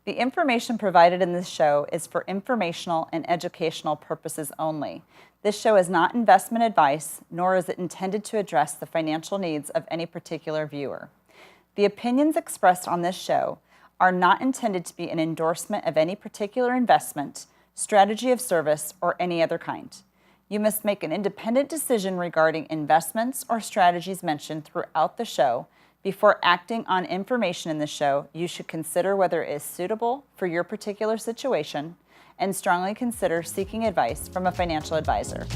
The information provided in this show is for informational and educational purposes only. This show is not investment advice, nor is it intended to address the financial needs of any particular viewer. The opinions expressed on this show are not intended to be an endorsement of any particular investment, strategy of service, or any other kind. You must make an independent decision regarding investments or strategies mentioned throughout the show. Before acting on information in the show, you should consider whether it is suitable for your particular situation and strongly consider seeking advice from a financial advisor.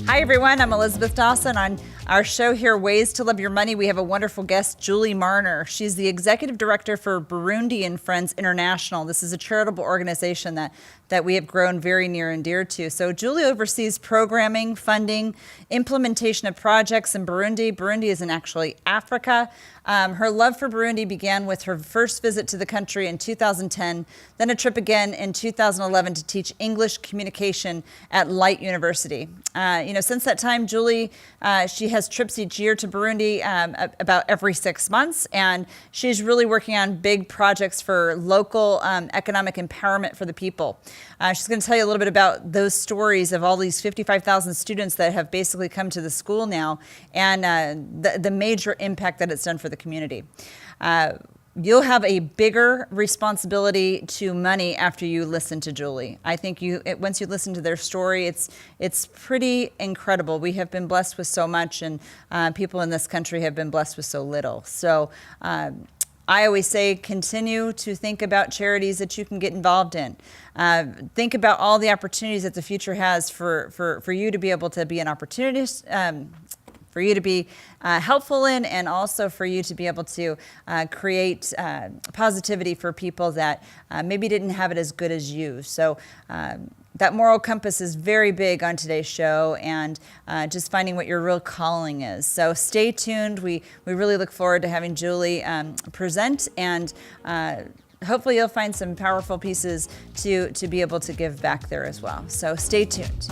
Hi everyone, I'm Elisabeth Dawson. On our show here, Ways to Love Your Money, we have a wonderful guest, Julie Marner. She's the Executive Director for Burundi Friends International. This is a charitable organization that we have grown very near and dear to. So Julie oversees programming, funding, implementation of projects in Burundi. Burundi is in actually Africa. Her love for Burundi began with her first visit to the country in 2010, then a trip again in 2011 to teach English communication at Light University. Since that time, Julie, she has trips each year to Burundi about every 6 months, and she's really working on big projects for local economic empowerment for the people. She's going to tell you a little bit about those stories of all these 55,000 students that have basically come to the school now, and the major impact that it's done for the community. You'll have a bigger responsibility to money after you listen to Julie. I think once you listen to their story, it's pretty incredible. We have been blessed with so much, and people in this country have been blessed with so little. So I always say continue to think about charities that you can get involved in. Think about all the opportunities that the future has for you to be able to be an opportunist, for you to be helpful in, and also for you to be able to create positivity for people that maybe didn't have it as good as you. So that moral compass is very big on today's show, and just finding what your real calling is. So stay tuned. We really look forward to having Julie present, and hopefully you'll find some powerful pieces to be able to give back there as well. So stay tuned.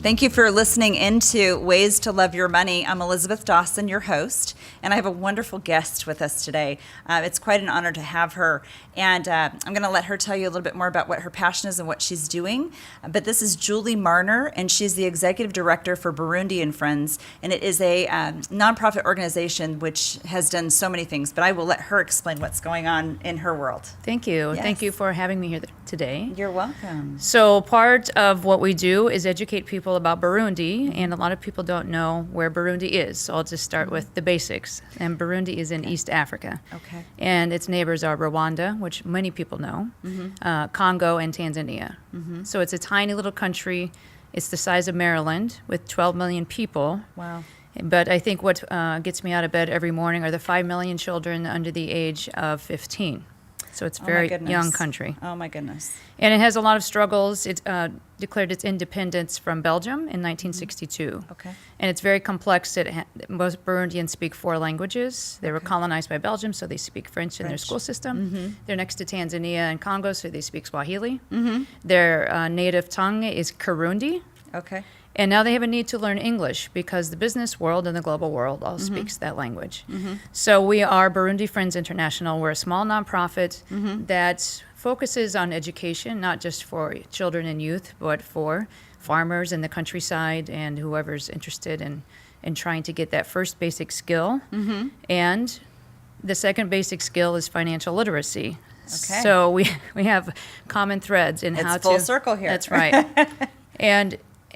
Thank you for listening into Ways to Love Your Money. I'm Elisabeth Dawson, your host, and I have a wonderful guest with us today. It's quite an honor to have her, and I'm going to let her tell you a little bit more about what her passion is and what she's doing. But this is Julie Marner, and she's the Executive Director for Burundi Friends, and it is a nonprofit organization which has done so many things, but I will let her explain what's going on in her world. Thank you. Yes. Thank you for having me here today. You're welcome. So part of what we do is educate people about Burundi, and a lot of people don't know where Burundi is. So I'll just start with the basics. And Burundi is in East Africa. Okay. And its neighbors are Rwanda, which many people know, Congo, and Tanzania. So it's a tiny little country. It's the size of Maryland with 12 million people. Wow. But I think what gets me out of bed every morning are the 5 million children under the age of 15. So it's a very young country. Oh, my goodness. And it has a lot of struggles. It declared its independence from Belgium in 1962. Okay. And it's very complex. Most Burundians speak 4 languages. They were colonized by Belgium, so they speak French in their school system. They're next to Tanzania and Congo, so they speak Swahili. Their native tongue is Kirundi. Okay. And now they have a need to learn English because the business world and the global world all speaks that language. So we are Burundi Friends International. We're a small nonprofit that focuses on education, not just for children and youth, but for farmers in the countryside and whoever's interested in trying to get that first basic skill. And the second basic skill is financial literacy. Okay. So we have common threads in how to... It's full circle here. That's right.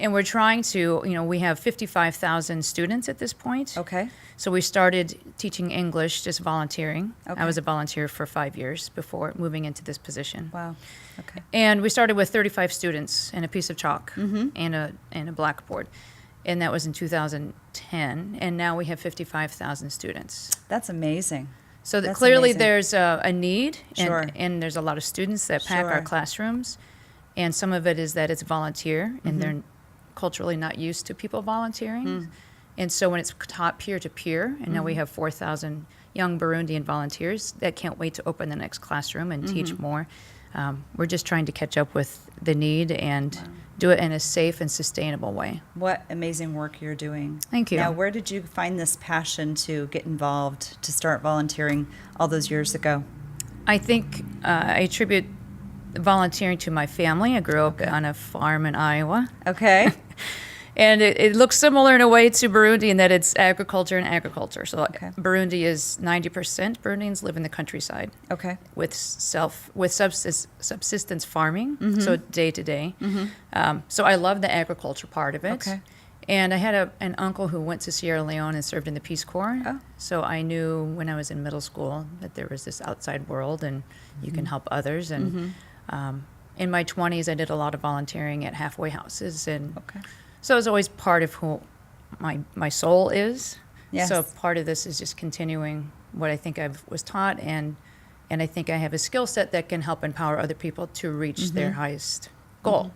And we're trying to, we have 55,000 students at this point. Okay. So we started teaching English, just volunteering. Okay. I was a volunteer for 5 years before moving into this position. Wow. Okay. And we started with 35 students and a piece of chalk and a blackboard. And that was in 2010. And now we have 55,000 students. That's amazing. So That's clearly amazing. There's a need. Sure. And there's a lot of students that pack Sure. our classrooms. And some of it is that it's volunteer, and they're culturally not used to people volunteering. And so when it's taught peer-to-peer, and now we have 4,000 young Burundian volunteers that can't wait to open the next classroom and teach more, we're just trying to catch up with the need and do it in a safe and sustainable way. What amazing work you're doing. Thank you. Now, where did you find this passion to get involved, to start volunteering all those years ago? I think I attribute volunteering to my family. I grew up on a farm in Iowa. Okay. And it looks similar in a way to Burundi in that it's agriculture and agriculture. So Okay. Burundi is 90% Burundians live in the countryside Okay. with subsistence farming, so day to day. So I love the agriculture part of it. Okay. And I had an uncle who went to Sierra Leone and served in the Peace Corps. Oh. So I knew when I was in middle school that there was this outside world and you can help others. And in my 20s, I did a lot of volunteering at halfway houses. And Okay. so it's always part of who my soul is. Yes. So part of this is just continuing what I think I was taught, and I think I have a skill set that can help empower other people to reach their highest goal.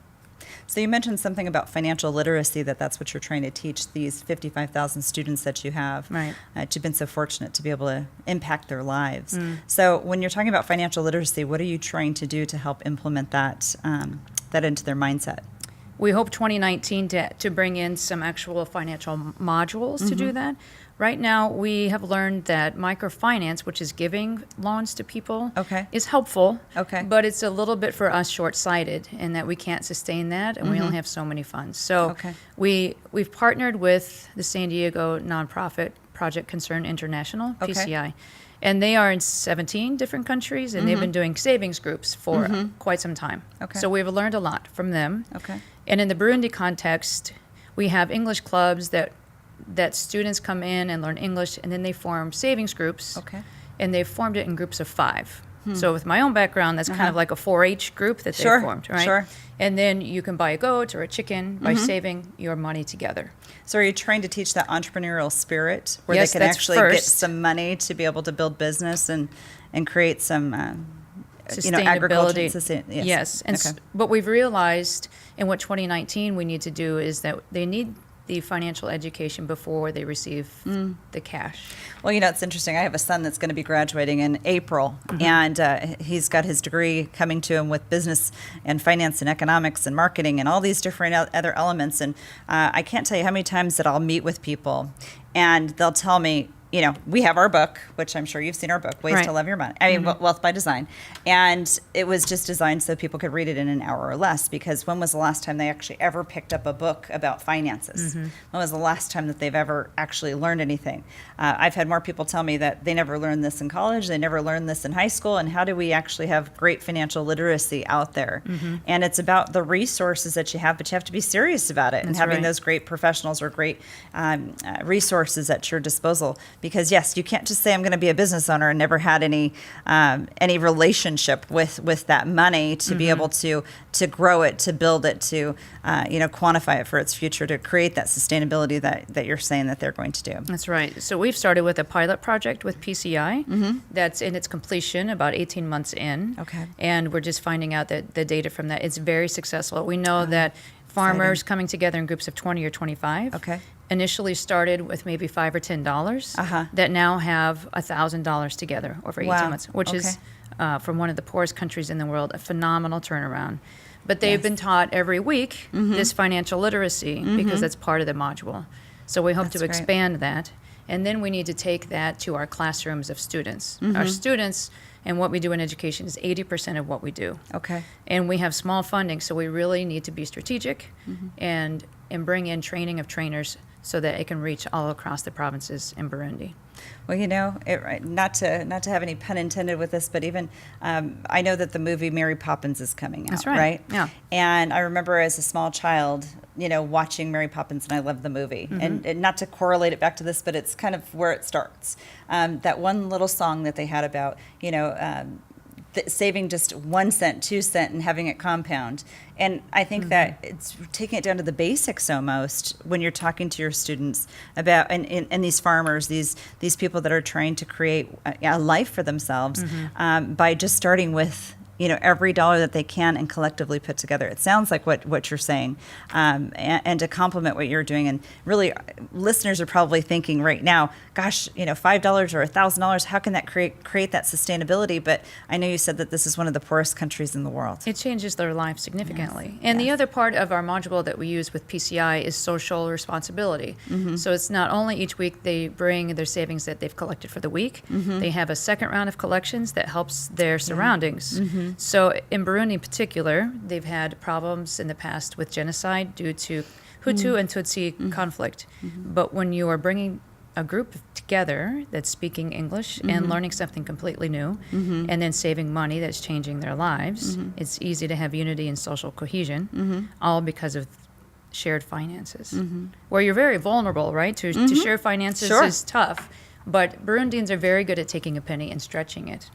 So you mentioned something about financial literacy, that's what you're trying to teach these 55,000 students that you have. Right. You've been so fortunate to be able to impact their lives. So when you're talking about financial literacy, what are you trying to do to help implement that into their mindset? We hope 2019 to bring in some actual financial modules to do that. Right now, we have learned that microfinance, which is giving loans to people, Okay. is helpful. Okay. But it's a little bit for us short-sighted in that we can't sustain that, and we only have so many funds. So Okay. we've partnered with the San Diego nonprofit Project Concern International, Okay. PCI. And they are in 17 different countries, and they've been doing savings groups for quite some time. Okay. So we've learned a lot from them. Okay. And in the Burundi context, we have English clubs that students come in and learn English, and then they form savings groups. Okay. And they've formed it in groups of 5. So with my own background, that's kind of like a 4-H group that Sure, they formed, right? sure. And then you can buy a goat or a chicken by saving your money together. So are you trying to teach that entrepreneurial spirit where Yes, they can that's actually get first. some money to be able to build business and create some Sustainability. agriculture? Yes. And Okay. what we've realized in what 2019 we need to do is that they need the financial education before they receive the cash. Well, it's interesting. I have a son that's going to be graduating in April, and he's got his degree coming to him with business and finance and economics and marketing and all these different other elements. And I can't tell you how many times that I'll meet with people, and they'll tell me, we have our book, which I'm sure you've seen our book, Ways Right. to Love Your Money. I mean, Wealth by Design. And it was just designed so people could read it in an hour or less, because when was the last time they actually ever picked up a book about finances? When was the last time that they've ever actually learned anything? I've had more people tell me that they never learned this in college, they never learned this in high school, and how do we actually have great financial literacy out there? And it's about the resources that you have, but you have to be serious about it, and That's having right. those great professionals or great resources at your disposal. Because yes, you can't just say I'm going to be a business owner and never had any relationship with that money to be able to grow it, to build it, to quantify it for its future, to create that sustainability that you're saying that they're going to do. That's right. So we've started with a pilot project with PCI that's in its completion about 18 months in. Okay. And we're just finding out that the data from that, it's very successful. We know that farmers coming together in groups of 20 or 25 Okay. initially started with maybe $5 or $10 that now have $1,000 together over 18 Wow. months, which is from one of the poorest countries in the world, a phenomenal turnaround. But they've Yes. been taught every week this financial literacy because that's part of the module. So we hope That's to great. expand that. And then we need to take that to our classrooms of students. Our students and what we do in education is 80% of what we do. Okay. And we have small funding, so we really need to be strategic and bring in training of trainers so that it can reach all across the provinces in Burundi. Well, not to have any pun intended with this, but even I know that the movie Mary Poppins is coming out. That's right. Yeah. And I remember as a small child, watching Mary Poppins, and I loved the movie. And not to correlate it back to this, but it's kind of where it starts. That one little song that they had about, saving just 1 cent, 2 cent, and having it compound. And I think that it's taking it down to the basics almost when you're talking to your students about and these farmers, these people that are trying to create a life for themselves by just starting with every dollar that they can and collectively put together. It sounds like what you're saying, and to complement what you're doing. And really, listeners are probably thinking right now, gosh, $5 or $1,000, how can that create that sustainability? But I know you said that this is one of the poorest countries in the world. It changes their lives significantly. And the other part of our module that we use with PCI is social responsibility. So it's not only each week they bring their savings that they've collected for the week, they have a second round of collections that helps their surroundings. So in Burundi in particular, they've had problems in the past with genocide due to Hutu and Tutsi conflict. But when you are bringing a group together that's speaking English and learning something completely new, and then saving money that's changing their lives, it's easy to have unity and social cohesion, all because of shared finances. Where you're very vulnerable, right? To share finances is tough, but Burundians are very good at taking a penny and stretching it.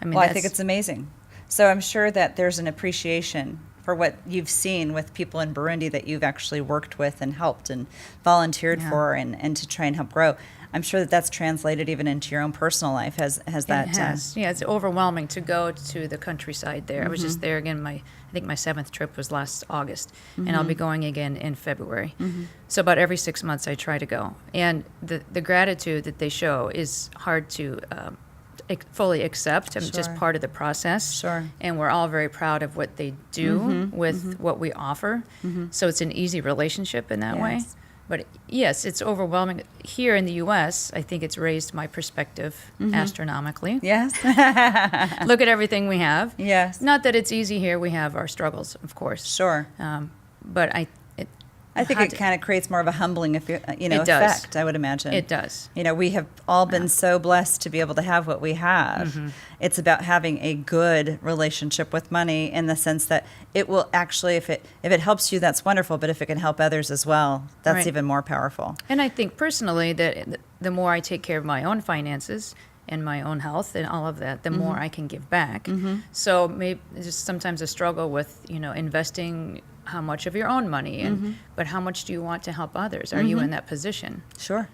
I think it's amazing. So I'm sure that there's an appreciation for what you've seen with people in Burundi that you've actually worked with and helped and volunteered for and to try and help grow. I'm sure that that's translated even into your own personal life. Has that? It has. Yeah, it's overwhelming to go to the countryside there. I was just there again. I think my 7th trip was last August, and I'll be going again in February. So about every 6 months I try to go. And the gratitude that they show is hard to fully accept. It's just part of the process. And we're all very proud of what they do with what we offer. So it's an easy relationship in that way. But yes, it's overwhelming. Here in the U.S., I think it's raised my perspective astronomically. Look at everything we have. Not that it's easy here. We have our struggles, of course. But I think it kind of creates more of a humbling, effect, I would imagine. It does. We have all been so blessed to be able to have what we have. It's about having a good relationship with money in the sense that it will actually, if it helps you, that's wonderful. But if it can help others as well, that's even more powerful. And I think personally that the more I take care of my own finances and my own health and all of that, the more I can give back. So maybe just sometimes a struggle with, investing how much of your own money, but how much do you want to help others? Are you in that position?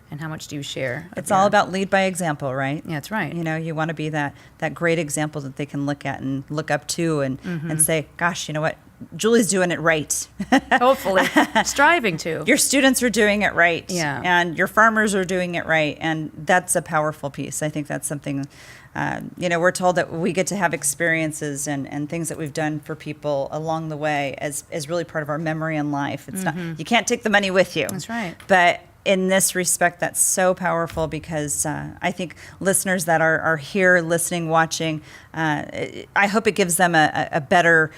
And how much do you share? It's all about lead by example, right? Yeah, that's right. You want to be that great example that they can look at and look up to and say, gosh, you know what? Julie's doing it right. Hopefully. Striving to. Your students are doing it right. Yeah. And your farmers are doing it right. And that's a powerful piece. I think that's something, we're told that we get to have experiences and things that we've done for people along the way as really part of our memory in life. It's not, you can't take the money with you. That's right. But in this respect, that's so powerful because I think listeners that are here listening, watching, I hope it gives them a better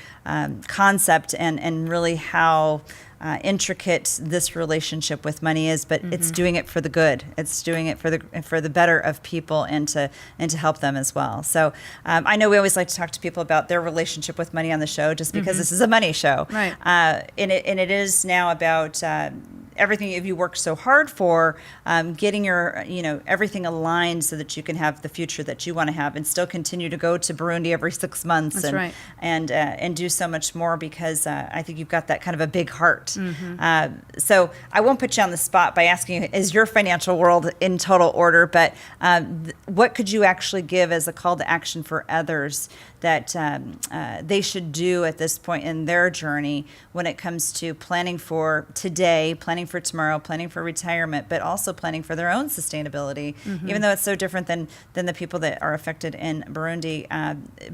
concept and really how intricate this relationship with money is, but it's doing it for the good. It's doing it for the better of people and to help them as well. So I know we always like to talk to people about their relationship with money on the show, just because this is a money show, right? And it is now about everything you worked so hard for, getting your everything aligned so that you can have the future that you want to have and still continue to go to Burundi every 6 months. That's right. And do so much more because I think you've got that kind of a big heart. So I won't put you on the spot by asking you, is your financial world in total order? But what could you actually give as a call to action for others that they should do at this point in their journey when it comes to planning for today, planning for tomorrow, planning for retirement, but also planning for their own sustainability, even though it's so different than the people that are affected in Burundi.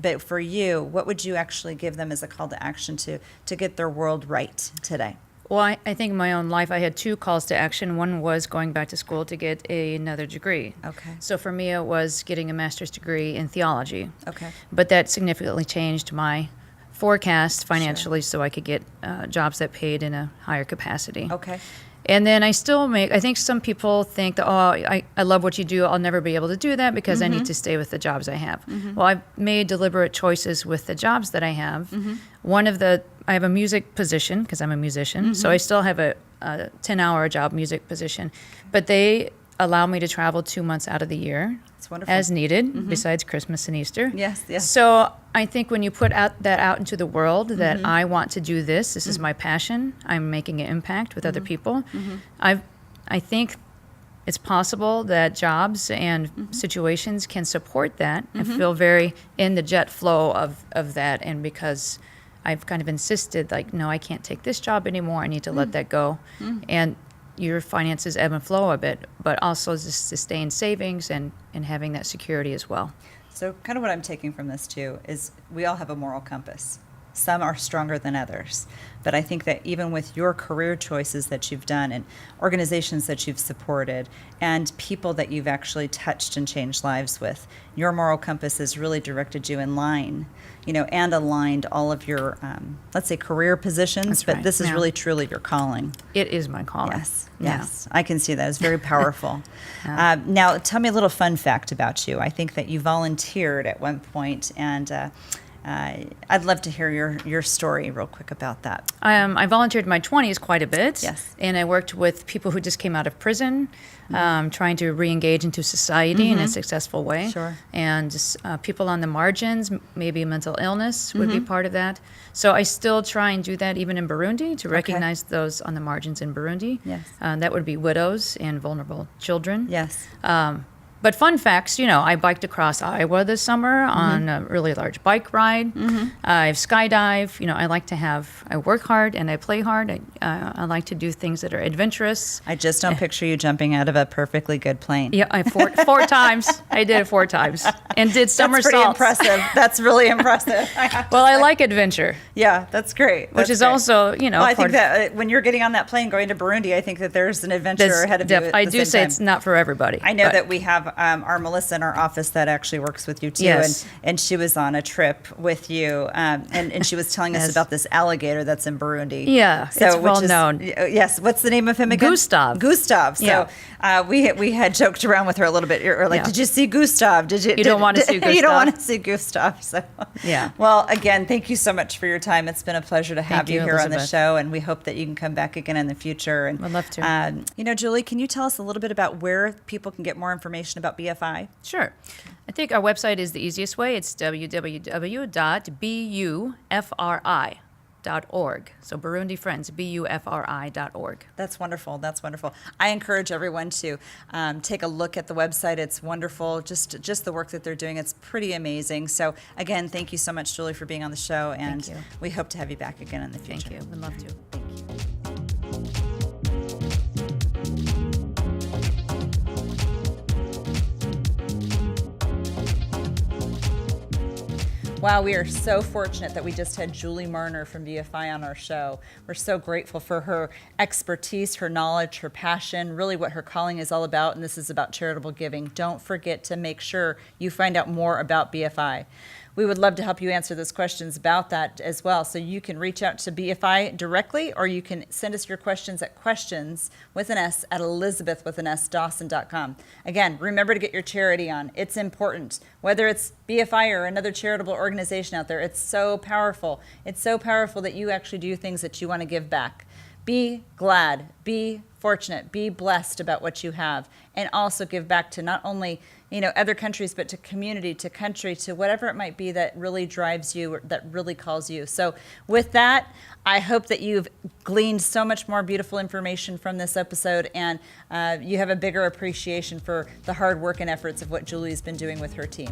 But for you, what would you actually give them as a call to action to get their world right today? Well, I think in my own life, I had 2 calls to action. One was going back to school to get another degree. Okay. So for me, it was getting a master's degree in theology. Okay. But that significantly changed my forecast financially so I could get jobs that paid in a higher capacity. Okay. And then I think some people think that, I love what you do. I'll never be able to do that because I need to stay with the jobs I have. Well, I've made deliberate choices with the jobs that I have. I have a music position because I'm a musician. So I still have a 10-hour job music position. But they allow me to travel 2 months out of the year. That's wonderful. As needed, besides Christmas and Easter. Yes. So I think when you put that out into the world, that I want to do this is my passion, I'm making an impact with other people, I think it's possible that jobs and situations can support that. I feel very in the jet flow of that, and because I've kind of insisted, like, no, I can't take this job anymore. I need to let that go. And your finances ebb and flow a bit, but also just sustain savings and having that security as well. So kind of what I'm taking from this too is we all have a moral compass. Some are stronger than others. But I think that even with your career choices that you've done and organizations that you've supported and people that you've actually touched and changed lives with, your moral compass has really directed you in line, and aligned all of your, let's say, career positions. That's but right. this is Yeah. really, truly your calling. It is my calling. Yes, I can see that. It's very powerful. Yeah. Now, tell me a little fun fact about you. I think that you volunteered at one point, and I'd love to hear your story real quick about that. I volunteered in my 20s quite a bit. Yes. And I worked with people who just came out of prison, trying to re-engage into society in a successful way. Sure. And just, people on the margins, maybe mental illness would be part of that. So I still try and do that even in Burundi, to recognize those on the margins in Burundi. Yes. That would be widows and vulnerable children. Yes. But fun facts, I biked across Iowa this summer on a really large bike ride. I've skydived. I work hard and I play hard. I like to do things that are adventurous. I just don't picture you jumping out of a perfectly good plane. Yeah, four times. I did it 4 times and did somersaults. That's pretty impressive. That's really impressive. Well, I like adventure. Yeah, that's great. Which is also, Well, I think that when you're getting on that plane going to Burundi, I think that there's an adventure ahead of you. At I the do same say time. it's not for everybody. I know that we have our Melissa in our office that actually works with you too, Yes. and she was on a trip with you, and she was telling us Yes. about this alligator that's in Burundi. Yeah, it's well known. Yes, what's the name of him again? Gustav. Gustav. So Yeah. we had joked around with her a little bit. Or like, Yeah. did you see Gustav? You don't want to see You don't Gustav. want to see Gustav. So Yeah. Well, again, thank you so much for your time. It's been a pleasure to have Thank you, here on the Elisabeth. show, and we hope that you can come back again in the future. And I'd love to. Julie, can you tell us a little bit about where people can get more information about BFI? Sure. I think our website is the easiest way. It's www.bufri.org. So Burundi Friends, bufri.org. That's wonderful. That's wonderful. I encourage everyone to take a look at the website. It's wonderful. Just the work that they're doing. It's pretty amazing. So again, thank you so much, Julie, for being on the show. And Thank you. we hope to have you back again in the future. Thank you. Would love to. Wow, we are so fortunate that we just had Julie Marner from BFI on our show. We're so grateful for her expertise, her knowledge, her passion, really what her calling is all about, and this is about charitable giving. Don't forget to make sure you find out more about BFI. We would love to help you answer those questions about that as well. So you can reach out to BFI directly, or you can send us your questions at questions with an S at elisabeth.dawson.com. Again, remember to get your charity on. It's important. Whether it's BFI or another charitable organization out there, it's so powerful. It's so powerful that you actually do things that you want to give back. Be glad, be fortunate, be blessed about what you have, and also give back to not only other countries, but to community, to country, to whatever it might be that really drives you, or that really calls you. So with that, I hope that you've gleaned so much more beautiful information from this episode, and you have a bigger appreciation for the hard work and efforts of what Julie's been doing with her team.